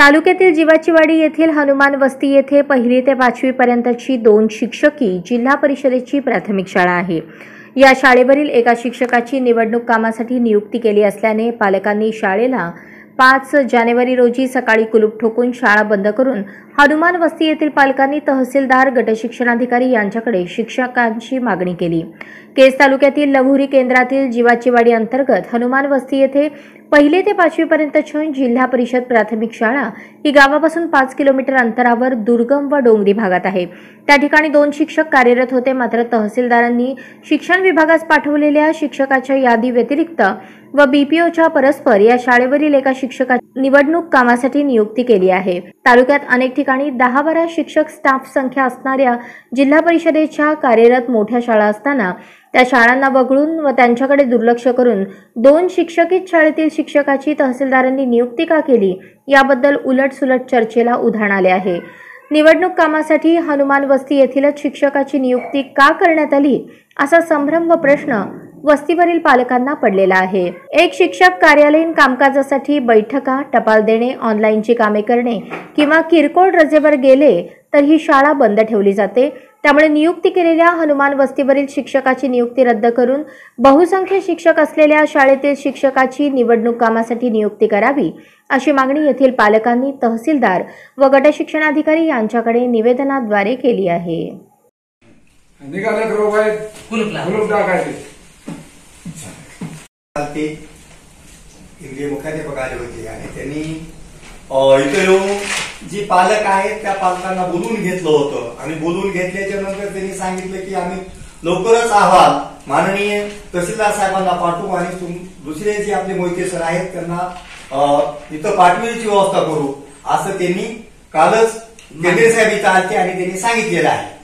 तालुक्यातील जीवाचीवाडी येथील हनुमान वस्ती येथे 1ली ते 5वी पर्यंतची 2 शिक्षकी जिल्हा परिषदेची प्राथमिक शाळा आहे। या शाळेवरील एका शिक्षकाची निवडणूक कामासाठी नियुक्ती केली असल्याने पालकांनी शाळेला 5 जानेवारी रोजी सकाळी कुलूप ठोकून शाळा बंद करून हनुमान वस्ती येथील पालकांनी तहसीलदार, गटशिक्षणाधिकारी यांच्याकडे शिक्षकांची मागणी केली। केज तालुक्यातील लव्हुरी केंद्रातील जीवाचीवाडी अंतर्गत हनुमान वस्ती येथे 1ली ते 5वी पर्यंतची जिल्हा परिषद प्राथमिक शाळा ही गावापासून 5 किलोमीटर अंतरावर दुर्गम व डोंगरी भागात आहे। त्या ठिकाणी 2 शिक्षक कार्यरत होते, मात्र तहसीलदारांनी शिक्षण विभागास पाठवलेल्या शिक्षकाच्या यादी व्यतिरिक्त व बीपीओच्या परस्पर या शाळेवरील एका शिक्षकाची निवडणूक कामासाठी नियुक्ती केली आहे। तालुक्यात अनेक ठिकाणी 10-12 शिक्षक स्टाफ संख्या असणाऱ्या जिल्हा परिषदेच्या कार्यरत मोठ्या शाळा असताना त्या शाळांना वगळून व त्यांच्याकडे दुर्लक्ष करून 2 शिक्षकीत शाळेतील शिक्षकाची तहसीलदारांनी नियुक्ती का केली याबद्दल उलटसुलट चर्चेला उधाण आले आहे। निवडणूक कामासाठी हनुमान वस्ती येथीलच शिक्षकाची नियुक्ती का करण्यात आली असा संभ्रम व प्रश्न वस्तीवरील पालकांना पडलेला आहे। एक शिक्षक कार्यालयीन कामकाजासाठी बैठका, टपाल देणे, ऑनलाईनची कामे करणे किंवा किरकोळ रजेवर गेले तर ही शाळा बंद ठेवली जाते। त्यामुळे नियुक्ती केलेल्या हनुमान वस्तीवरील शिक्षकाची नियुक्ती रद्द करून बहुसंख्य शिक्षक असलेल्या शाळेतील शिक्षकाची निवडणूक कामासाठी नियुक्ती करावी अशी मागणी येथील पालकांनी तहसीलदार व गटशिक्षणाधिकारी यांच्याकडे निवेदनाद्वारे केली आहे। इंग्लिश मुख्याध्यापक आले होते आणि त्यांनी इथे येऊन जी पालक आहेत त्या पालकांना बोलून घेतलं होतं आणि बोलून घेतल्याच्या नंतर त्यांनी सांगितलं की आम्ही लवकरच अहवाल माननीय तहसीलदार साहेबांना पाठवू आणि दुसरे जे आपले मोहिते सर आहेत त्यांना इथं पाठवण्याची व्यवस्था करू असं त्यांनी कालच केंद्रे साहेब इथं आले आणि त्यांनी सांगितलेलं आहे।